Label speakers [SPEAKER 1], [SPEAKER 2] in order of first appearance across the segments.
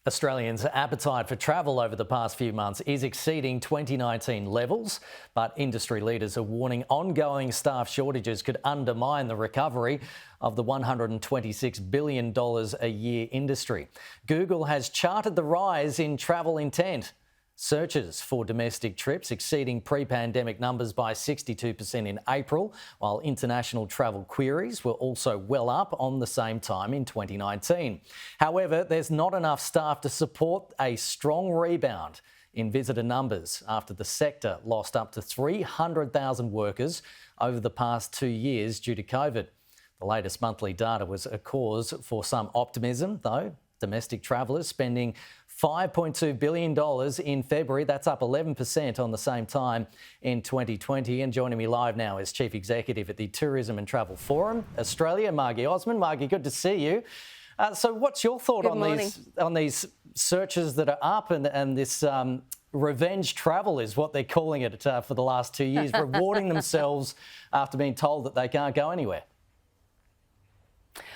[SPEAKER 1] Australians' appetite for travel over the past few months is exceeding 2019 levels, but industry leaders are warning ongoing staff shortages could undermine the recovery of the $126 billion a year industry. Google has charted the rise in travel intent. Searches for domestic trips exceeding pre-pandemic numbers by 62% in April, while international travel queries were also well up on the same time in 2019. However, there's not enough staff to support a strong rebound in visitor numbers after the sector lost up to 300,000 workers over the past 2 years due to COVID. The latest monthly data was a cause for some optimism, though. Domestic travellers spending $5.2 billion in February. That's up 11% on the same time in 2020. And joining me live now is Chief Executive at the Tourism and Travel Forum Australia, Margy Osmond. Margy, good to see you. So what's your thought on these searches that are up and this revenge travel is what they're calling it for the last 2 years, rewarding themselves after being told that they can't go anywhere?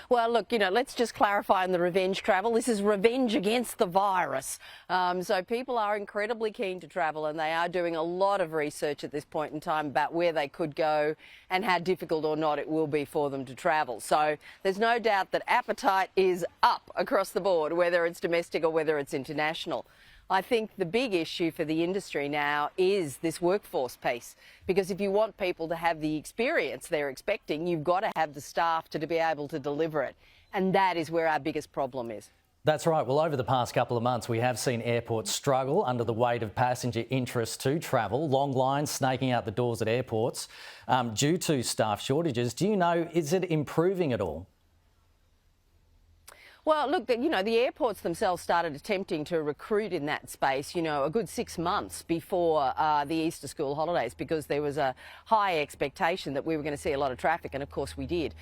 [SPEAKER 2] Well, look, let's just clarify on the revenge travel. This is revenge against the virus. So people are incredibly keen to travel, and they are doing a lot of research at this point in time about where they could go and how difficult or not it will be for them to travel. So there's no doubt that appetite is up across the board, whether it's domestic or whether it's international. I think the big issue for the industry now is this workforce piece, because if you want people to have the experience they're expecting, you've got to have the staff to be able to deliver it. And that is where our biggest problem is.
[SPEAKER 1] That's right. Well, over the past couple of months, we have seen airports struggle under the weight of passenger interest to travel, long lines snaking out the doors at airports due to staff shortages. Do you know, is it improving at all?
[SPEAKER 2] Well, look, the airports themselves started attempting to recruit in that space, a good 6 months before the Easter school holidays, because there was a high expectation that we were going to see a lot of traffic, and of course we did.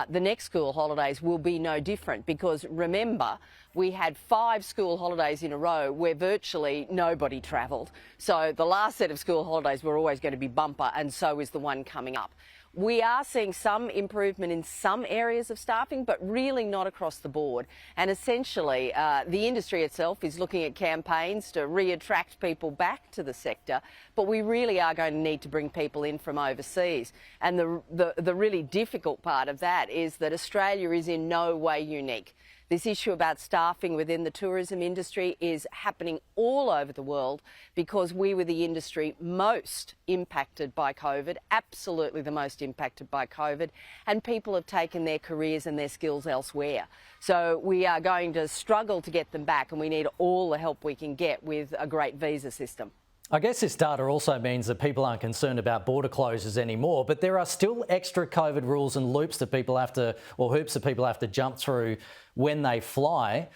[SPEAKER 2] The next school holidays will be no different, because remember, we had 5 school holidays in a row where virtually nobody travelled. So the last set of school holidays were always going to be bumper, and so is the one coming up. We are seeing some improvement in some areas of staffing, but really not across the board. And essentially, the industry itself is looking at campaigns to re-attract people back to the sector, but we really are going to need to bring people in from overseas. And the really difficult part of that is that Australia is in no way unique. This issue about staffing within the tourism industry is happening all over the world, because we were the industry most impacted by COVID, absolutely the most impacted by COVID, and people have taken their careers and their skills elsewhere. So we are going to struggle to get them back, and we need all the help we can get with a great visa system.
[SPEAKER 1] I guess this data also means that people aren't concerned about border closures anymore, but there are still extra COVID rules and loops that people have to, or hoops that people have to jump through when they fly.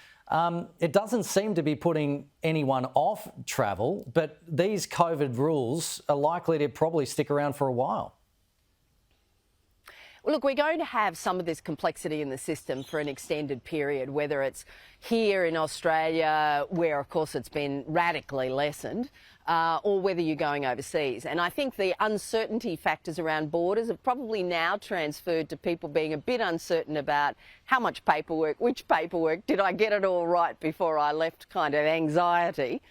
[SPEAKER 1] It doesn't seem to be putting anyone off travel, but these COVID rules are likely to probably stick around for a while.
[SPEAKER 2] Well, look, we're going to have some of this complexity in the system for an extended period, whether it's here in Australia, where, of course, it's been radically lessened, or whether you're going overseas. And I think the uncertainty factors around borders have probably now transferred to people being a bit uncertain about how much paperwork, which paperwork, did I get it all right before I left, kind of anxiety.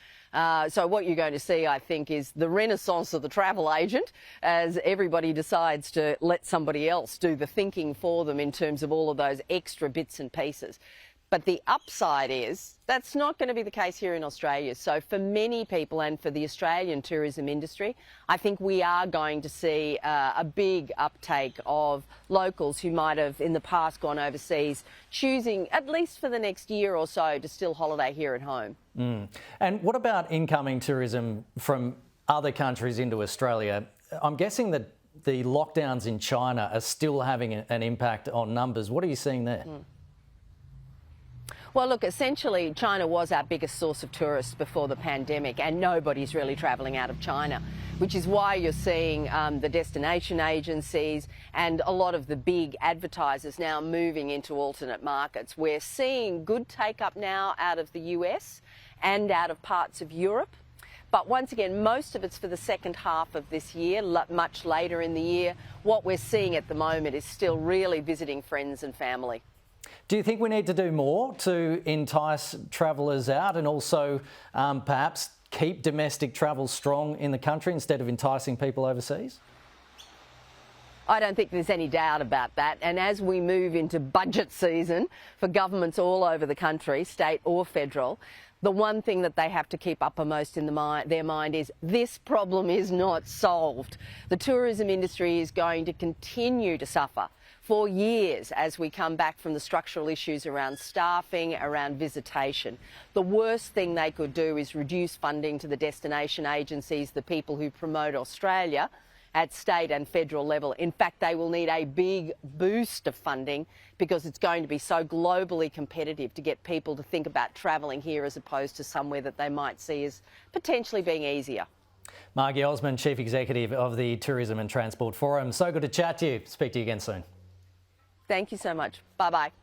[SPEAKER 2] So what you're going to see, I think, is the renaissance of the travel agent, as everybody decides to let somebody else do the thinking for them in terms of all of those extra bits and pieces. But the upside is that's not going to be the case here in Australia. So for many people and for the Australian tourism industry, I think we are going to see a big uptake of locals who might have in the past gone overseas, choosing, at least for the next year or so, to still holiday here at home.
[SPEAKER 1] And what about incoming tourism from other countries into Australia? I'm guessing that the lockdowns in China are still having an impact on numbers. What are you seeing there?
[SPEAKER 2] Well, look, essentially, China was our biggest source of tourists before the pandemic, and nobody's really travelling out of China, which is why you're seeing the destination agencies and a lot of the big advertisers now moving into alternate markets. We're seeing good take-up now out of the US and out of parts of Europe. But once again, most of it's for the second half of this year, much later in the year. What we're seeing at the moment is still really visiting friends and family.
[SPEAKER 1] Do you think we need to do more to entice travellers out and also perhaps keep domestic travel strong in the country instead of enticing people overseas?
[SPEAKER 2] I don't think there's any doubt about that. And as we move into budget season for governments all over the country, state or federal, the one thing that they have to keep uppermost in their mind is this problem is not solved. The tourism industry is going to continue to suffer for years as we come back from the structural issues around staffing, around visitation. The worst thing they could do is reduce funding to the destination agencies, the people who promote Australia at state and federal level. In fact, they will need a big boost of funding because it's going to be so globally competitive to get people to think about travelling here as opposed to somewhere that they might see as potentially being easier.
[SPEAKER 1] Margy Osmond, Chief Executive of the Tourism and Transport Forum. So good to chat to you. Speak to you again soon.
[SPEAKER 2] Thank you so much. Bye-bye.